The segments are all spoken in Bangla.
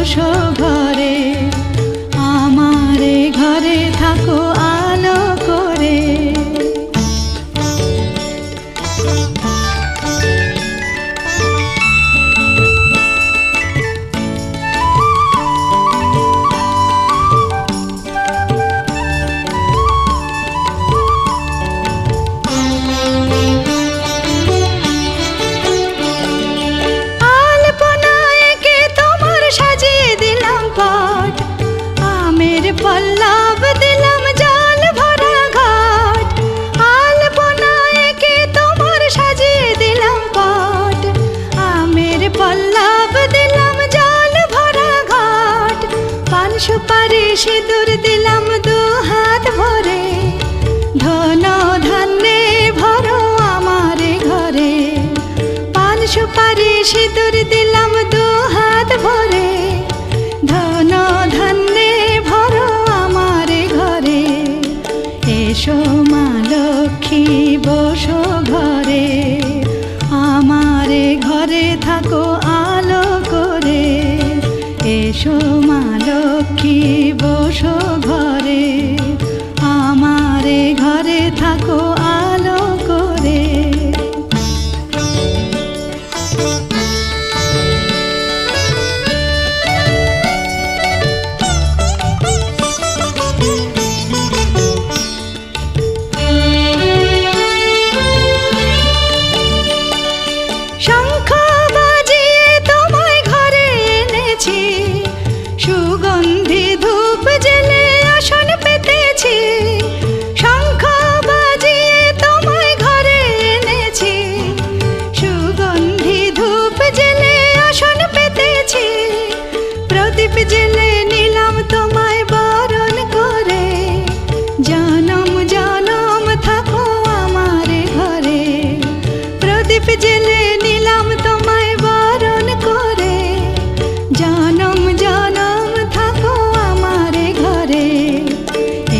বসো ঘরে, আমারে ঘরে থাকো আলো করে। পল্লব দিলাম জল ভরা ঘাট, আলপনা এঁকে তোমার সাজিয়ে দিলাম পট। আমের পল্লব দিলাম জল ভরা ঘাট, পান সুপারি সিঁদুর দিলাম দু হাত ভরে। ধন ধান্যে ভরো আমার ঘরে, পান সুপারি সিঁদুর দিলাম দু হাত ভরে। ধন ধান্যে ভরো আমার ঘরে, এসো মা লক্ষ্মী বসো ঘরে, আমার ঘরে থাকো আলো করে। এসো মা লক্ষ্মী বসো ঘরে, আমার ঘরে থাকো আলো করে। শঙ্খ বাজিয়ে তোমায় ঘরে এনেছি, সুগন্ধি ধূপ জেলে আসন পেতেছি। শঙ্খ বাজিয়ে তোমায় ঘরে এনেছি, সুগন্ধি ধূপ জেলে আসন পেতেছি। প্রদীপ জেলে নিলাম তোমায় বরণ করে, জনম জনম থাকো আমার ঘরে। প্রদীপ জেলে নিলাম তোমায় বরণ করে, জনম জনম থাকো আমার ঘরে।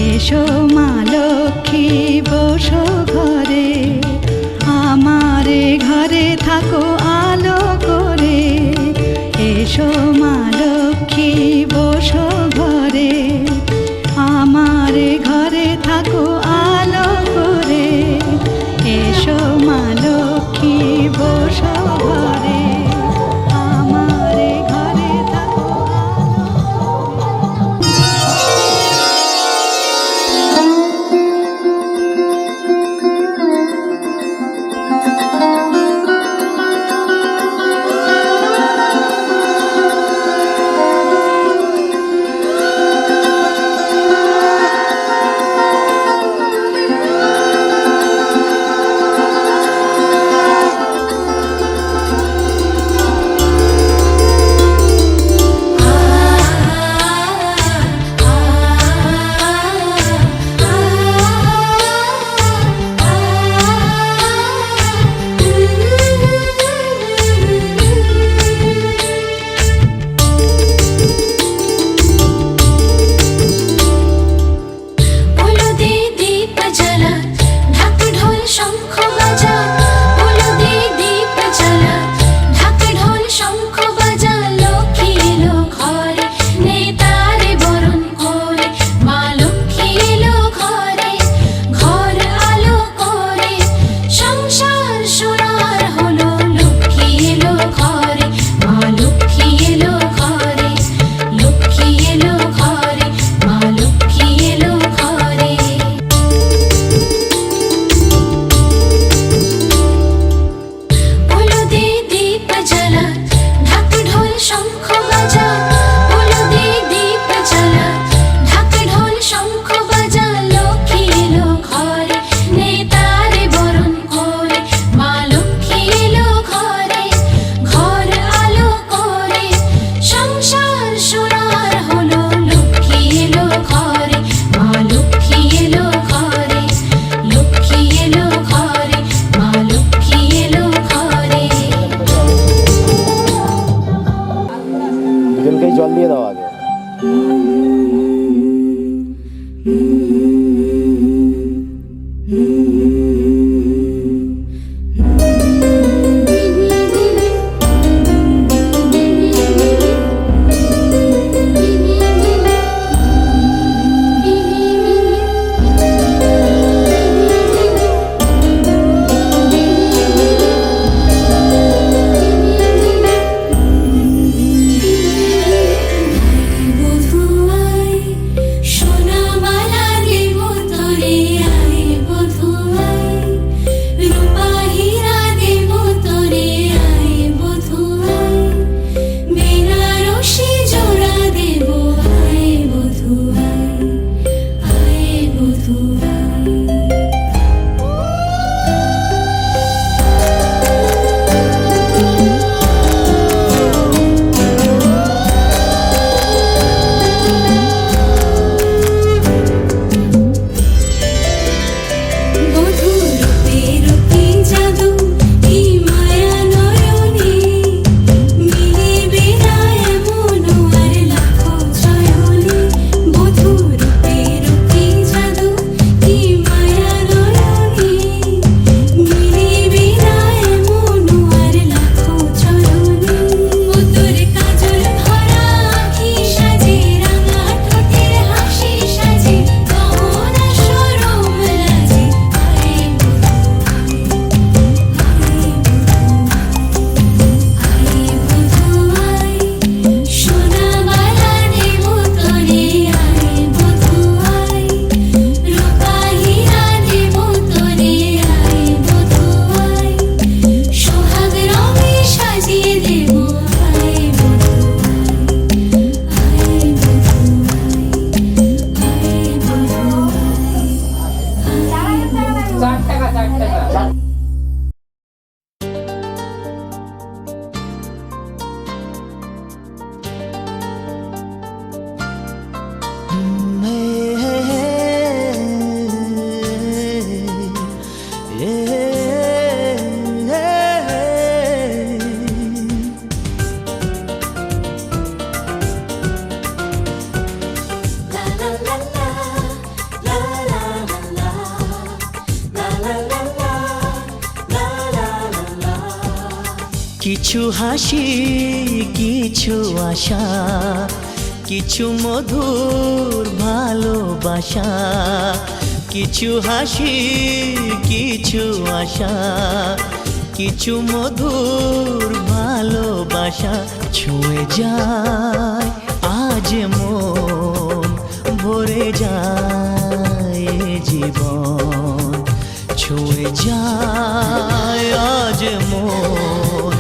এসো মা লক্ষ্মী বসো ঘরে, আমার ঘরে থাকো আলো করে। এসো মা লক্ষ্মী বসো ঘরে, আমার ঘরে থাকো আলো করে। এসো মা লক্ষ্মী বসো ঘরে, আমার ঘরে থাকো কিছু হাসি কিছু আশা, কিছু মধুর ভালোবাসা। কিছু হাসি কিছু আশা, কিছু মধুর ভালোবাসা। ছুঁয়ে যায় আজ মন, ভরে যায় জীবন। ছুঁয়ে যায় আজ মন,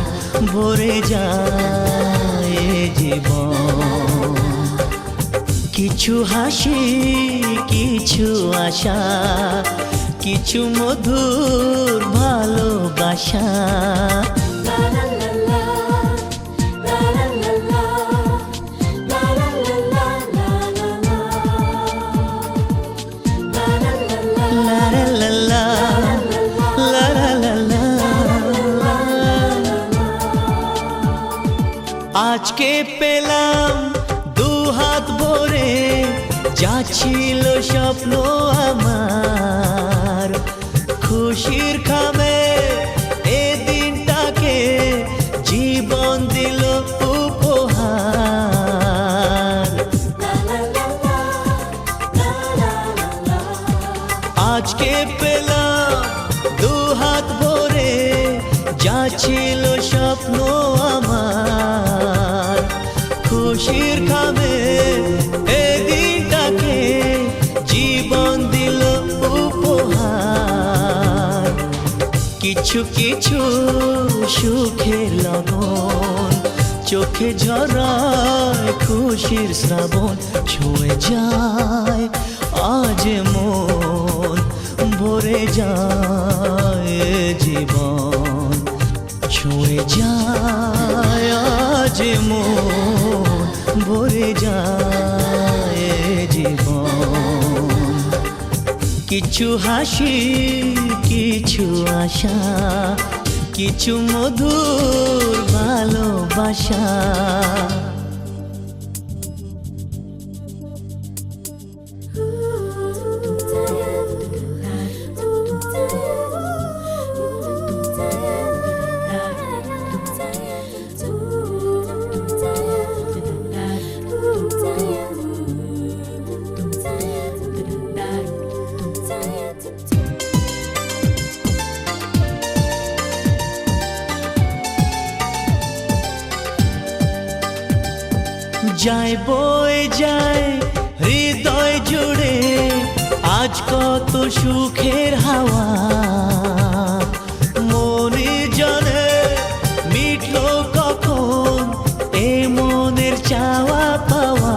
ভরে যায় জীবন। কিছু হাসি কিছু আশা, কিছু মধুর ভালোবাসা। আজকে পেলাম দু হাত ভরে, যা ছিল স্বপ্ন আমার। খুশির খামে এ দিনটাকে জীবন দিল উপহার। আজকে পেলাম দু হাত ভরে, যা ছিল স্বপ্ন আমার। খুশির খামে এ দিনটাকে জীবন দিল উপহার। কিছু কিছু সুখের লগন, চোখে ঝরায় খুশির শ্রাবণ। ছুঁয়ে যায় আজ মন, ভরে যায় জীবন। ছুঁয়ে যায় আজ মন, ভরে যায় জীবন। কিছু হাসি কিছু আশা, কিছু মধুর ভালোবাসা। যায় বয়ে যায় হৃদয় জুড়ে আজ কত সুখের হাওয়া। মনে জানে মিটলো কখন এ মনের চাওয়া পাওয়া।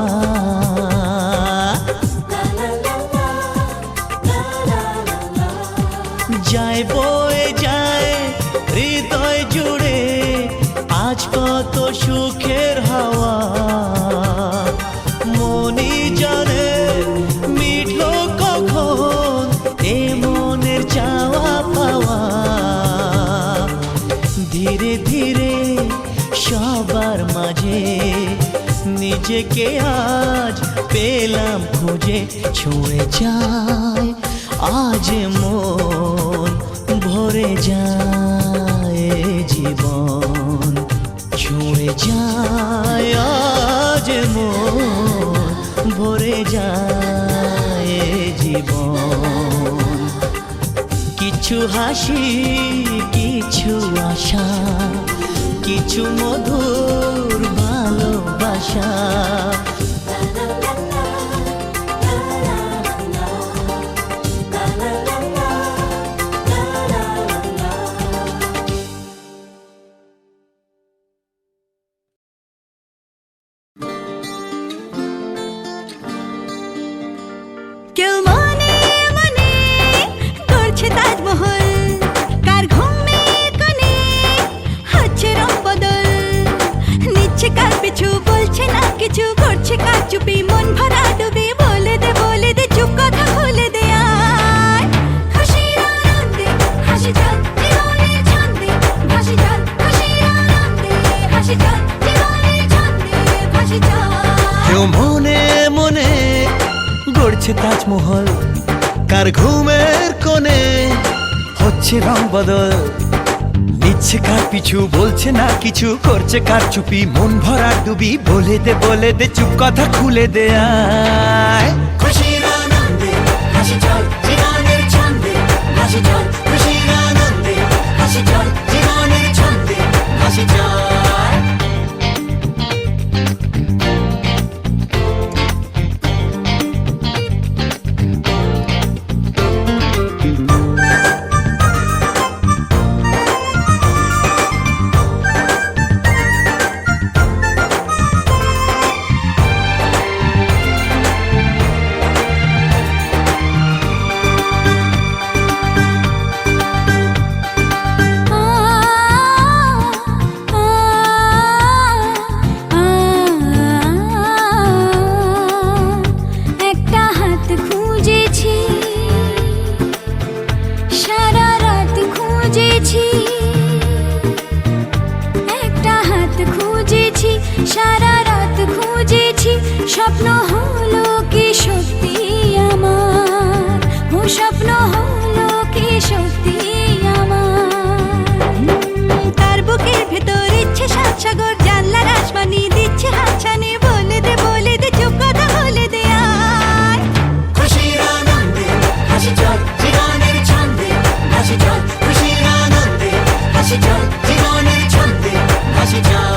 যায় বয়ে যায় হৃদয় জুড়ে আজ কত সুখের হাওয়া। মনি জানে মিটলো কখন এ মনের চাওয়া পাওয়া। ধীরে ধীরে সবার মাঝে নিজেকে আজ পেলাম খুঁজে। ছুঁয়ে যায় আজ মন, ভরে যায় জীবন। ছুঁয়ে যায় আজ মন, ভরে যায় জীবন। কিছু হাসি কিছু আশা, কিছু মধুর ভালোবাসা। কেউ মনে মনে করছে তাজমহল, কার ঘুমের কোণে হচ্ছে রং বদল। নিচ্ছে কার পিছু বলছে না কিছু, করছে কার চুপি মন ভরা ডুবে। বলে দে চুপ কথা খুলে দে আয়। খুশির আনন্দে হাসি চল জীবনের ছন্দে ভাসি চল। খুশির আনন্দে হাসি চল জীবনের ছন্দে ভাসি চল। কেউ মনে মনে গড়ছে তাজমহল, কার ঘুমের কোণে হচ্ছে রং বদল। নিচ্ছে কার পিছু, বলছে না কিছু, করছে কার চুপি, মন ভরা ডুবি, বলে দে চুপ কথা খুলে দে আয়। খুশির আনন্দে হাসি চল জীবনের ছন্দে হাসি চল, খুশির আনন্দে হাসি চল জীবনের ছন্দে হাসি চল। একটা হাত খুঁজেছি, সারা রাত খুঁজেছি, একটা হাত খুঁজেছি, সারা রাত খুঁজেছি, স্বপ্ন হলো কি সত্যি আমার, ও স্বপ্ন হলো কি সত্যি আমার। তার বুকের ভেতর ইচ্ছে সাত সাগর, জানলার আসমানি দিচ্ছে হাতছানি, বলে দে চুপ কথা বলে দে আয়। খুশির আনন্দে হাসি চল জীবনের ছন্দে হাসি চল, খুশির আনন্দে হাসি চল জীবনের ছন্দে হাসি চল।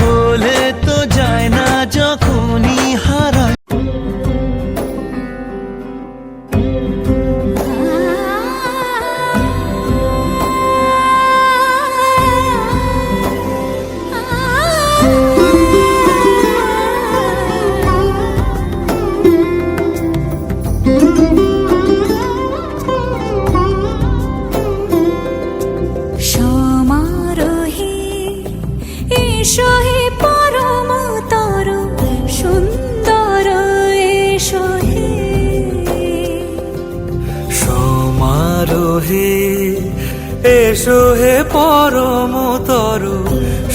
বলে তো যায় না যখনই হারায়। সমারোহে এসো হে পরমতর সুন্দর, এসো হে সমারোহে এসো হে পরমতর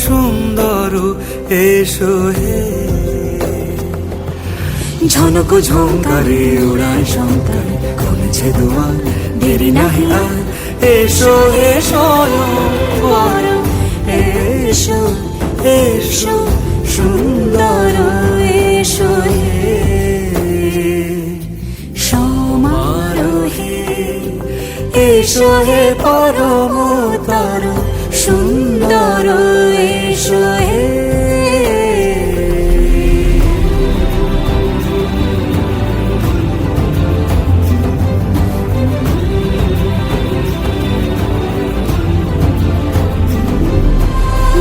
সুন্দর, এসো হে ঝনক ঝঙ্কারে ওড়ায় শঙ্কারে, খুলেছে দুয়ার দেরি নাহি আর, এসো হে স্বয়ং বর, এসো এসো সুন্দর, এসো হে সমারোহে এসো হে পরমতর সুন্দর, এসো হে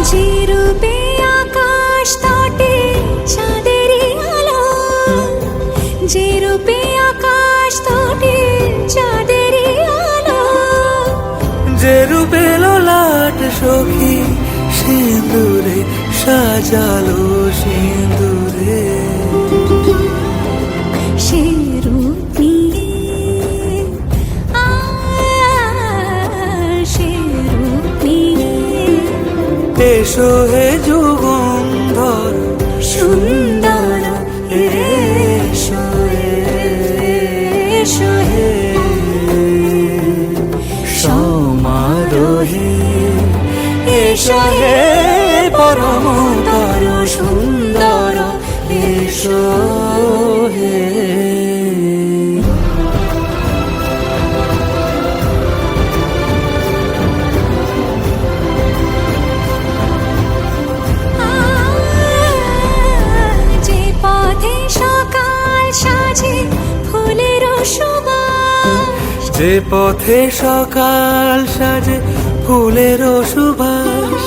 যে রূপে আকাশ তটে চাঁদেরই আলো, যে রূপে আকাশ তটে চাঁদেরই আলো, যে রূপে ললাট সখী সিঁদুরে সাজালো সিঁদুরে, সে রূপ নিয়ে সে রূপ নিয়ে এসো হে যুগন্ধর সুন্দর, এসো এসো হে সমারোহে এসো হে পরমতর সুন্দর, এসো হে যে পথে সকাল সাজে ফুলের সুবাস, যে পথে সকাল সাজে ফুলের সুবাস,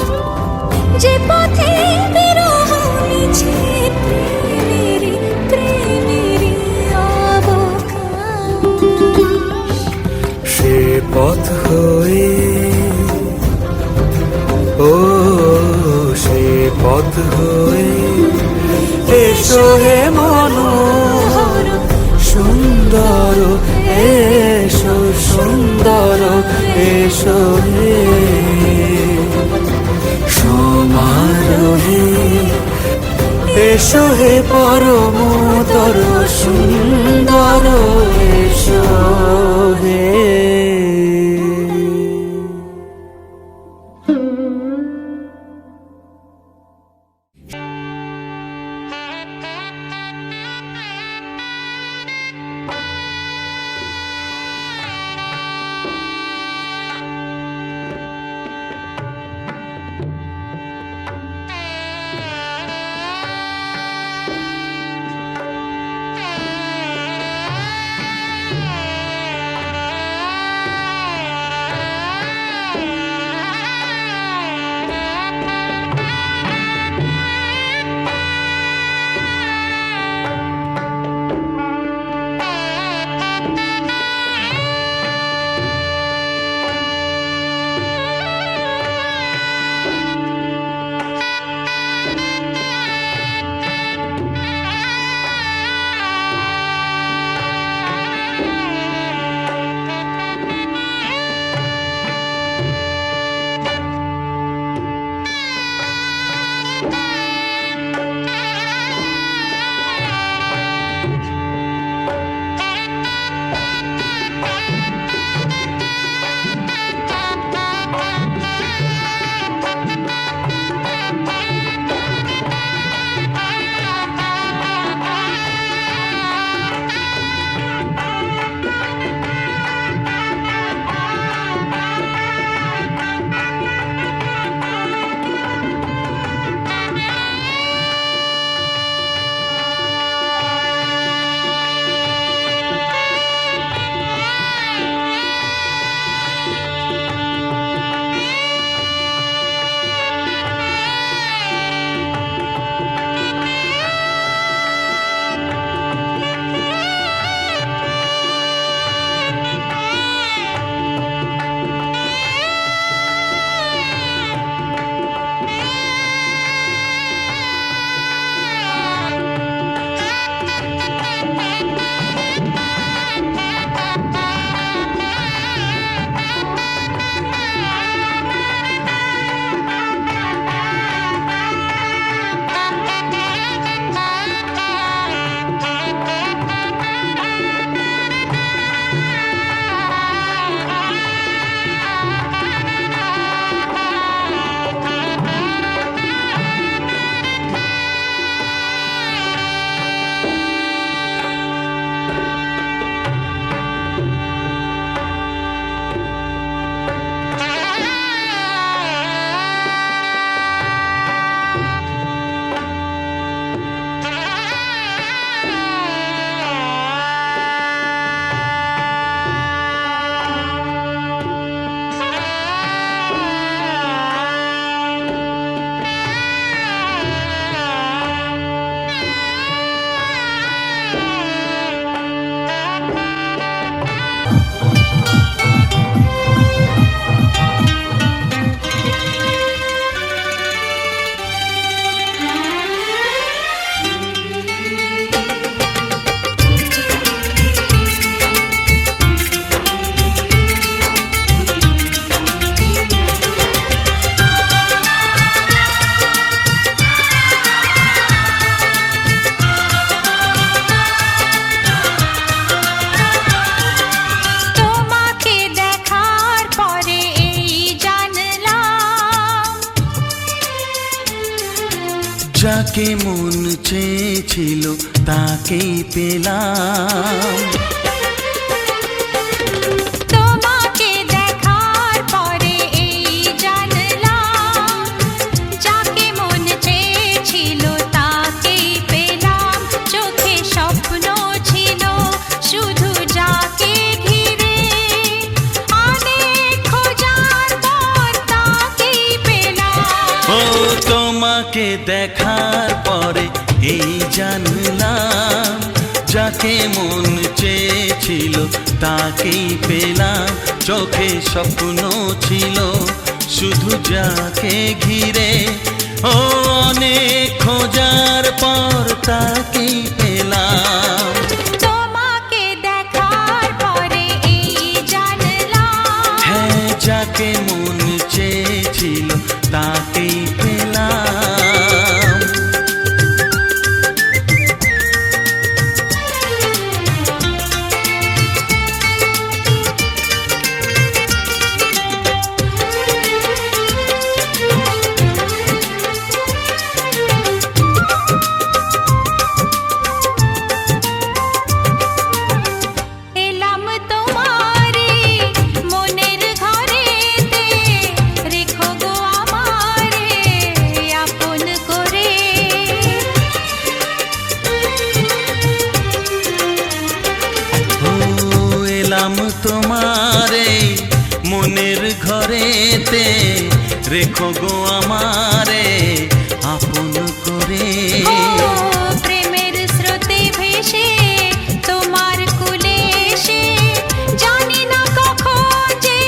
যে পথে বিরহ মিছে প্রেমেরই প্রেমেরই অবকাশ, সে পথ হয়ে পথ হয়ে এসো হে মনোহর সুন্দর এসো সুন্দর এসো হে সমারোহে এসো হে পরমতর সুন্দর এসো হে যাকে মন চেয়েছিল তাকেই পেলাম। তোমাকে দেখার পরে এই জানলাম, যাকে মন চেয়েছিল তাকেই পেলাম। চোখে স্বপ্ন ছিল শুধু যাকে ঘিরে, অনেক খোঁজার পর তাকেই পেলাম। ও তোমাকে দেখার পরে এই জানলাম, যাকে মন চেয়েছিল তাকেই পেলাম। চোখে স্বপ্ন ছিল শুধু যাকে ঘিরে, ও অনেক খোঁজার পর তাকেই পেলাম, তোমাকে দেখার পরে এই জানলাম, হ্যাঁ যাকে মন চেয়েছিল তাকেই পেলাম। এলাম তোমারে মনের ঘরেতে, রেখো গো আমারে আপন করে। ও এলাম তোমারে মনের ঘরেতে, রেখো গো আমারে আপন করে। ও প্রেমের স্রোতে ভেসে তোমার কুলে এসে, জানি না কখন যে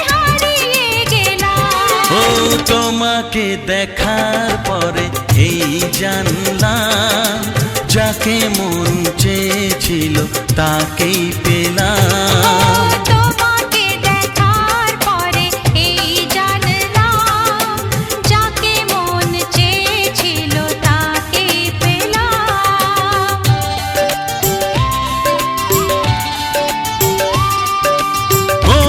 হারিয়ে গেলাম। ও তোমাকে দেখার পরে এই জানলাম, যাকে মন চেয়েছিল তাকেই পেলাম। তোমাকে দেখার পরে এই জানলাম, যাকে মন চেয়েছিল তাকেই পেলাম। ও,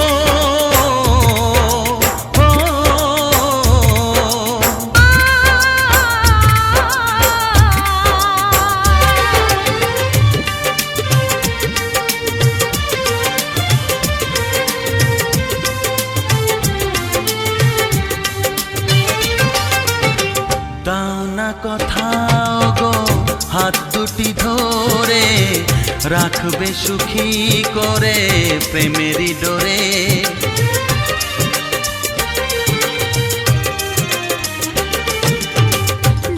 ও, দাও না কোথাও গো হাত দুটি ধরে, রাখবে সুখী করে প্রেমেরই ডোরে।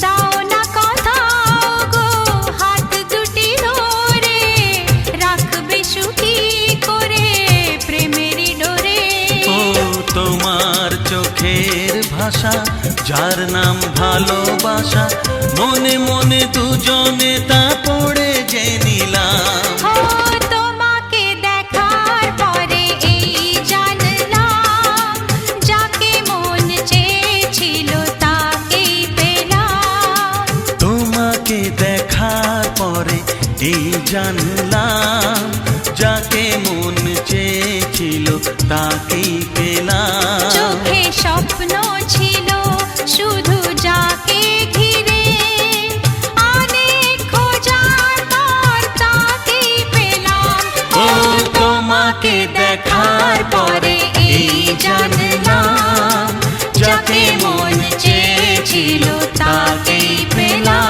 দাও না কোথাও গো হাত দুটি ধরে, রাখবে সুখী করে প্রেমেরই ডোরে। ও তোমার চোখের ভাষা, যার নাম ভালোবাসা, মনে মনে দুজনে তা পড়ে যে নিলাম। ও তোমাকে দেখার পরে এই জানলাম, যাকে মন চেয়েছিল তাকেই পেলাম। তোমাকে দেখার পরে এই জানলাম, যাকে মন চেয়েছিল তাকেই পেলাম। চোখে স্বপ্ন ছিল শুধু যাকে ঘিরে, অনেক খোঁজার পর তাকেই পেলাম। ও তোমাকে দেখার পরে এই জানলাম, যাকে মন চেয়েছিল তাকেই পেলাম।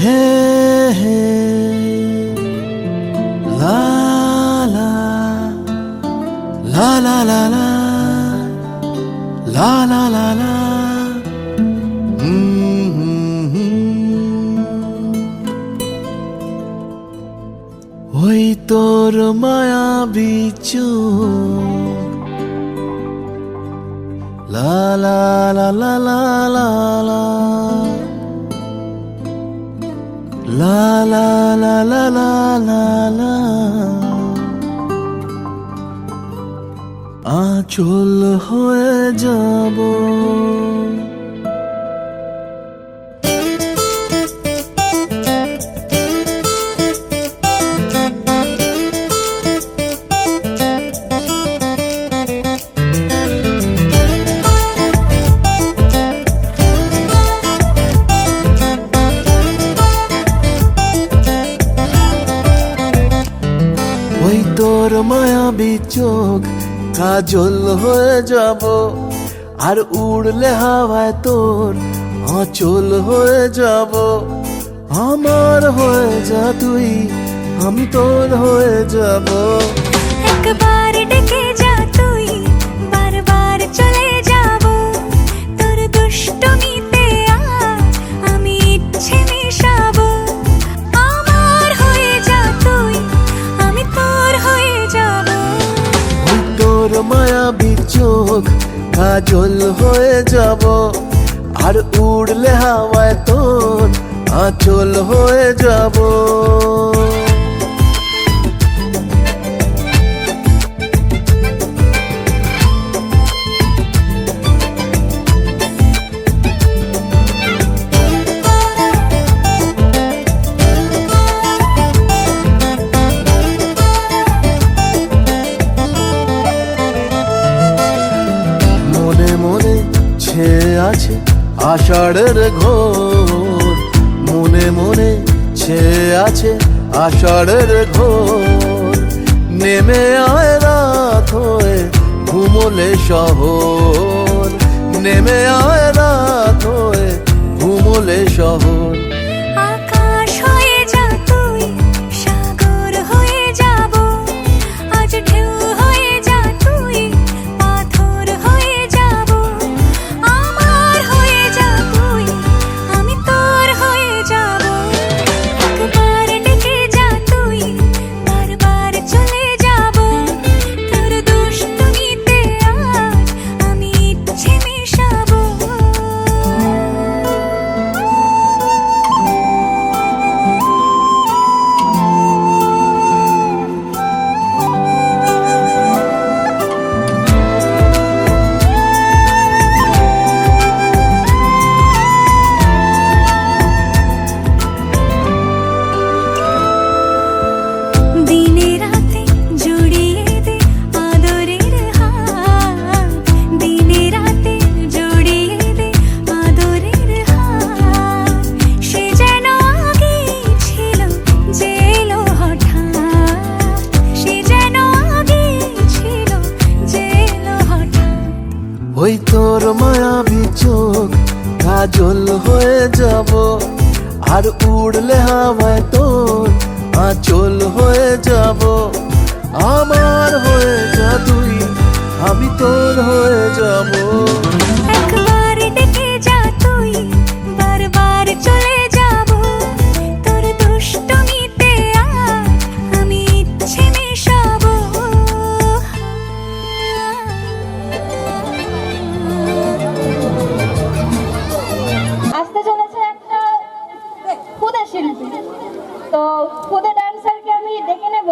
হে হে লা লা লা লা লা লা লা লা লা লা ওই তোর মায়া বিচু লা লা লা লা লা লা লা La la la la la la la আঁচল হয়ে যাব ওই তোর মায়াবী চোখ কাজল হয়ে যাব আর উড়লে হাওয়ায় তোর আঁচল হয়ে যাব আমার হয়ে যা তুই আমি তোর হয়ে যাব। একবার ডেকে যা তুই, বারবার চলে যাব তোর দুষ্টুমিতে। আজ আমি ইচ্ছে মেশাবো। আমার হয়ে যা তুই, আমি তোর হয়ে যাব। ওই তোর মায়াবী চোখ কাজল হয়ে যাব, আর উড়লে হাওয়ায় তোর আঁচল হয়ে যাব। মনে মনে ছেয়ে আছে আষাঢ়ের ঘোর, মনে মনে ছেয়ে আছে আষাঢ়ের ঘোর। নেমে আয় রাত হয়ে ঘুমোলে শহর, নেমে আয় রাত হয়ে ঘুমোলে শহর। আকাশ হয়ে যা তুই, সাগর হয়ে যাব। আজ ঢেউ হয়ে যা তুই, পাথর হয়ে যাব। আমার হয়ে যা তুই, আমি তোর হয়ে যাব। একবার ডেকে যা তুই, বারবার চলে যাব তোর দুষ্টুমিতে। আজ আমি ইচ্ছে মেশাবো। দিনে রাতে জড়িয়ে দে আদরের হাত, দিনে রাতে জড়িয়ে দে আদরের হাত। সে যেন আগে ছিল যে এলো হঠাৎ, সে যেন আগে ছিল যে এলো হঠাৎ। ওই তোর মায়াবী চোখ কাজল হয়ে যাব, আর উড়লে হাওয়ায় তোর আঁচল হয়ে যাব। আমার হয়ে যা তুই, আমি তোর হয়ে যাব। একবার ডেকে যা তুই, বারবার চলে যাব তোর দুষ্টুমিতে। আজ আমি ইচ্ছে মেশাবো। আসতে চলেছে একটা খুদে শিল্পী, তো খুদে ডান্সারকে আমি ডেকে নেব।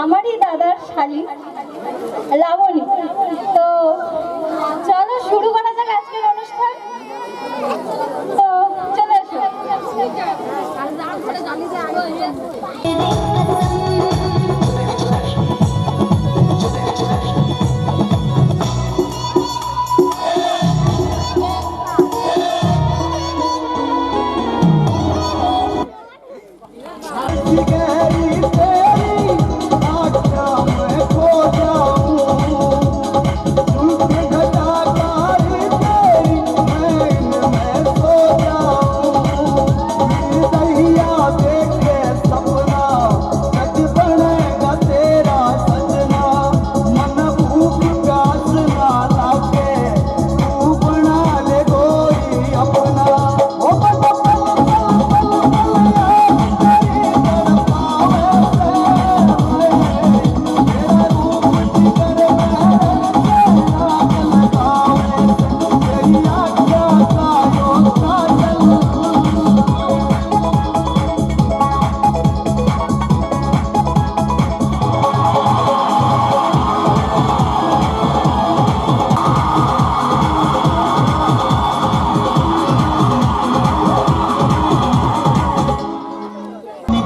আমারই দাদার শালী লাবণী। তো চলো শুরু করা যাক আজকের অনুষ্ঠান। তো চলে এসো।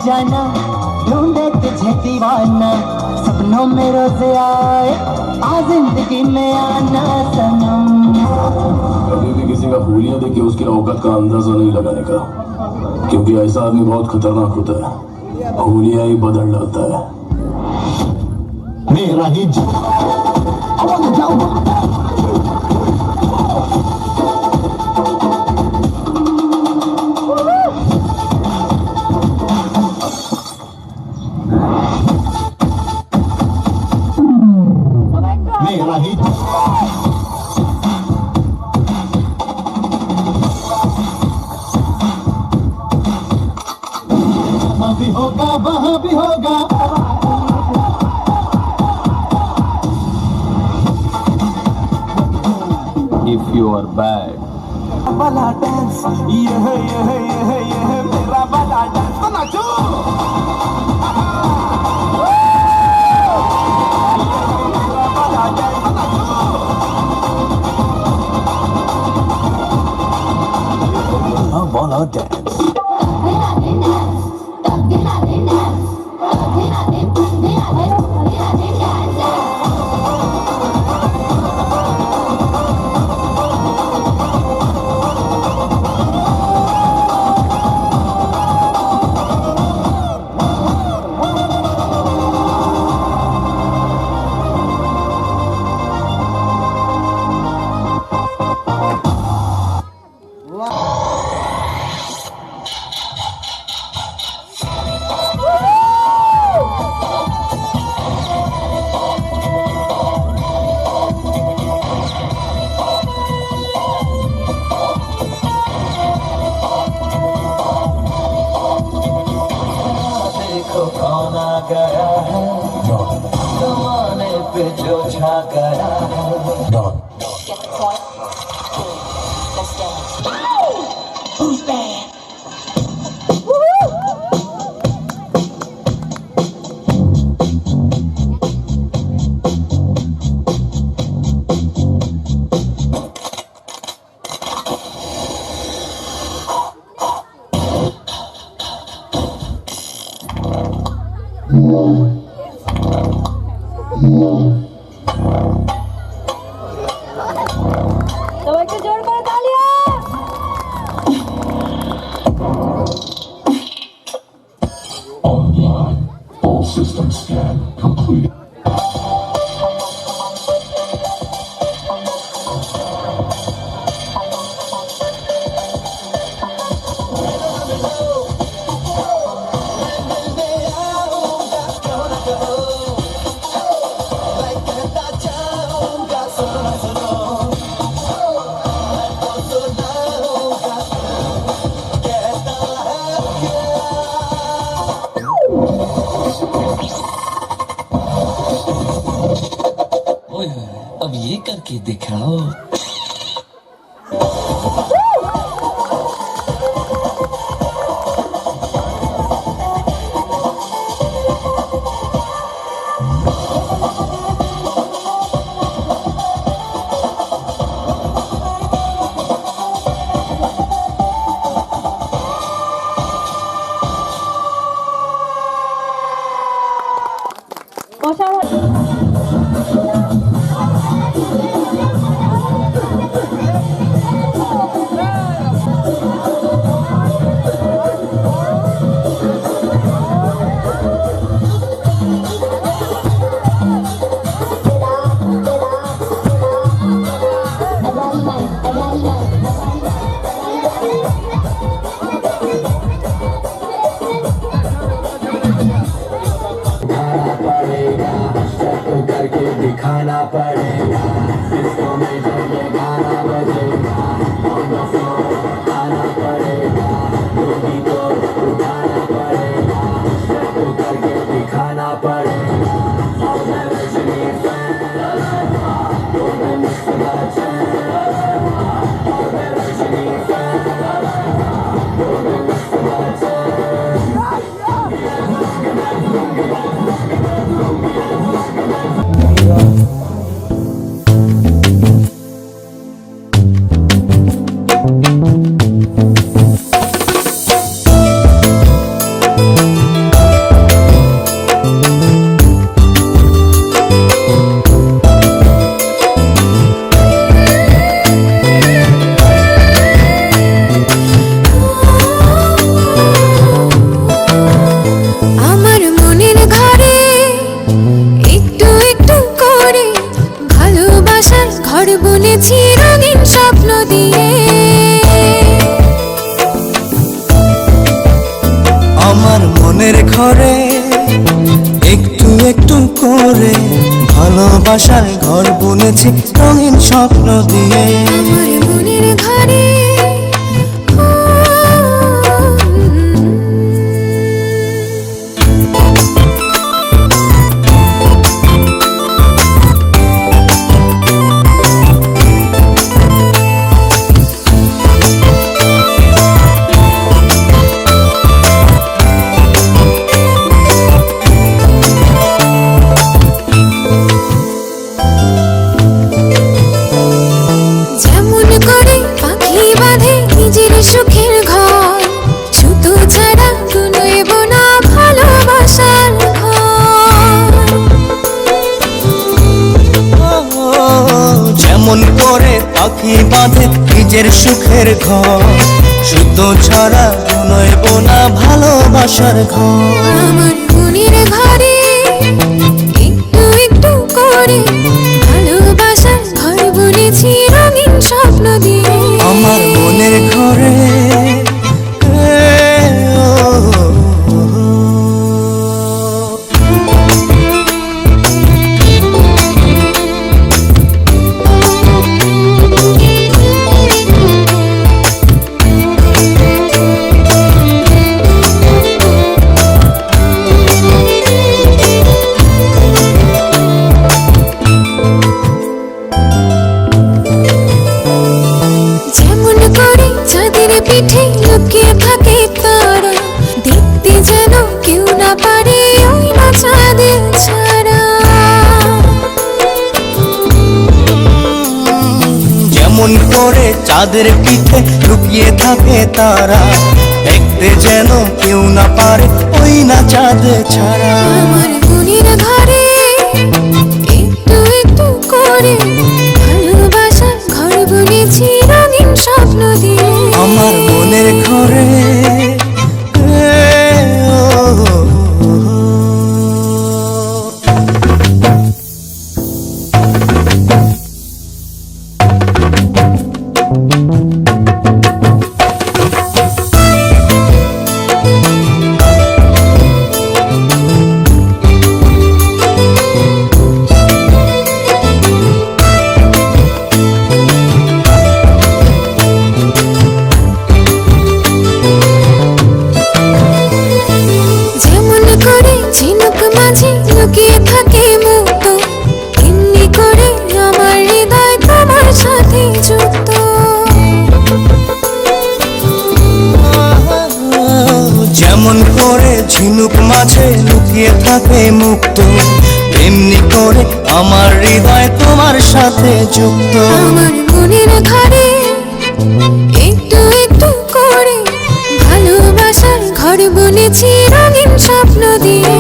जाना ढूंढे तुझे दीवाना, सपनों में रोज आए आ जिंदगी में आना सनम। कभी भी किसी का हुलिया देख के उसकी औकात का अंदाजा नहीं लगाने का, क्योंकि ऐसा आदमी बहुत खतरनाक होता है, हुलिया ही बदल डालता है। मेरा ही If you are bad, वाला डांस ये है मेरा वाला डांस तो नाचो वाला डांस देखो कौन आ गया है जमाने पे जो छा गया है সবাইকে জোর করে তালিয়া online, all system scan complete. ओए अब ये करके दिखाओ करके दिखाना पड़ेगा इसको में जब ये गाना बजेगा आना पड़ेगा लोगी को उठाना पड़ेगा करके दिखाना पड़ेगा আমার মনের ঘরে একটু একটু করে ভালোবাসার ঘর বুনেছি রঙিন স্বপ্ন দিয়ে আমার মনের ঘরে একটু একটু করে ভালোবাসার ঘর বুনেছি রঙিন স্বপ্ন দিয়ে আমার মনের ঘরে কি বাঁধে নিজের সুখের ঘর, শুদ্ধ ছাড়া নয় বোনা ভালোবাসার ঘর। আমার মনের ঘরে একটু একটু করে ভালোবাসার ঘর বুনেছি রঙিন স্বপ্ন দিয়ে। আমার মনের ঘরে যেমন করে চাঁদের পিঠে লুকিয়ে থাকে তারা, দেখতে যেন কেউ না পারে ওই না চাঁদের ছাড়া। যেমন করে চাঁদের পিঠে লুকিয়ে থাকে তারা, দেখতে যেন কেউ না পারে ওই না চাঁদ ছাড়া। আমার মনের ঘরে একটু একটু করে ভালোবাসার ঘর বুনেছি রঙিন স্বপ্ন দিয়ে। আমার মনের ঘরে যেমন করে ঝিনুক মাঝে লুকিয়ে থাকে মুক্ত, এমনি করে আমার হৃদয় তোমার সাথে যুক্ত। যেমন করে ঝিনুক মাঝে লুকিয়ে থাকে মুক্ত, এমনি করে আমার হৃদয় তোমার সাথে যুক্ত। আমার মনের ঘরে একটু একটু করে ভালোবাসার ঘর বুনেছি রঙিন স্বপ্ন দিয়ে।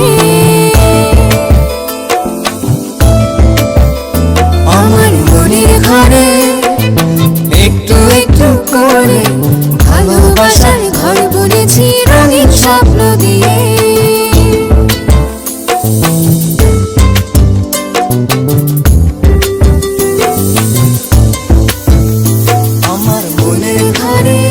আমার মনের ঘরে একটু একটু করে ভালোবাসার ঘর বুনেছি রঙিন স্বপ্ন দিয়ে। আমার মনের ঘরে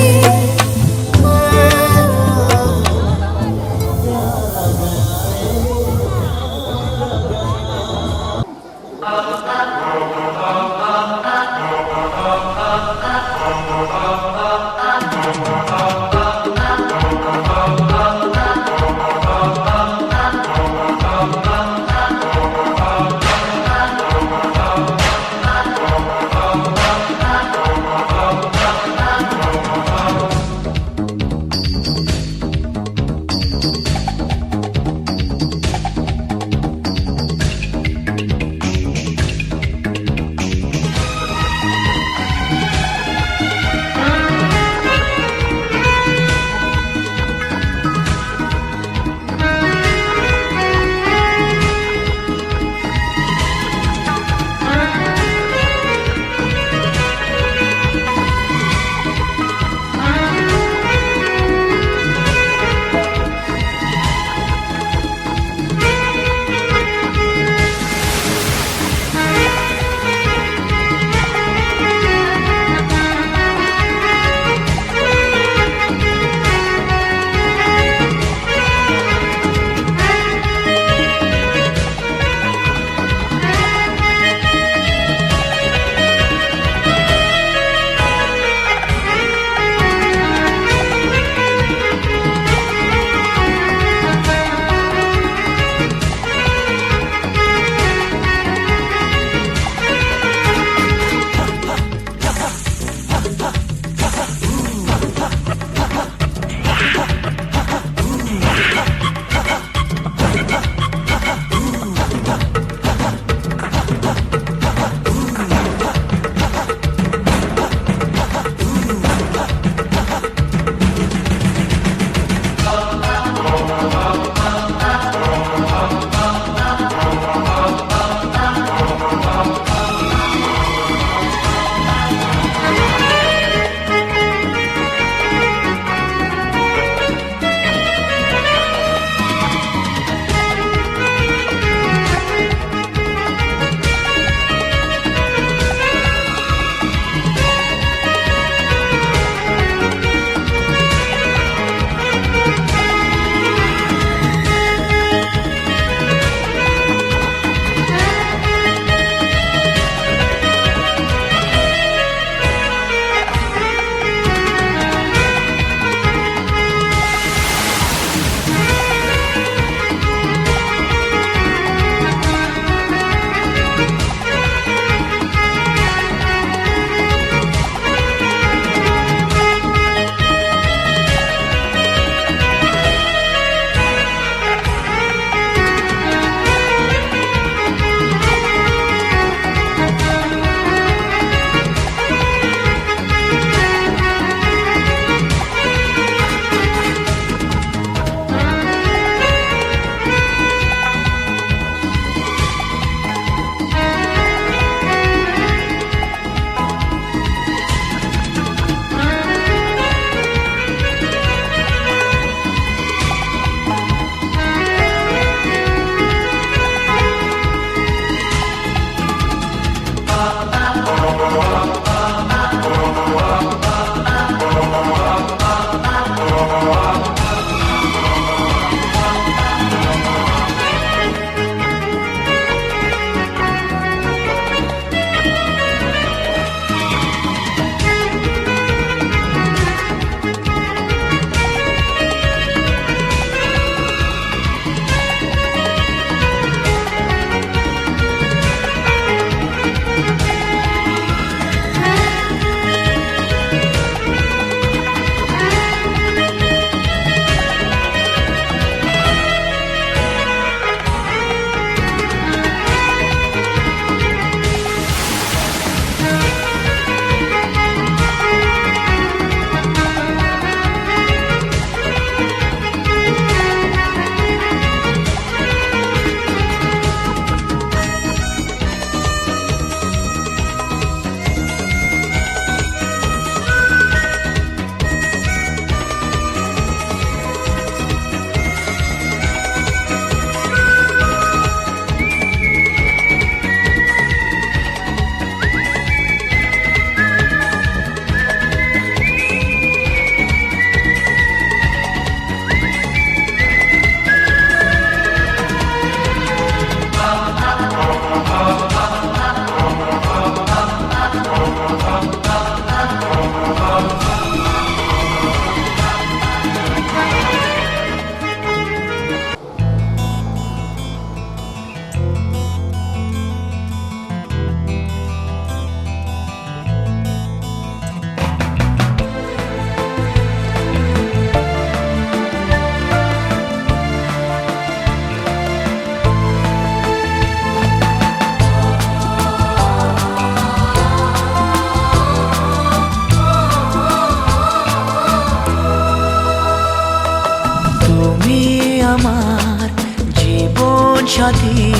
হাসি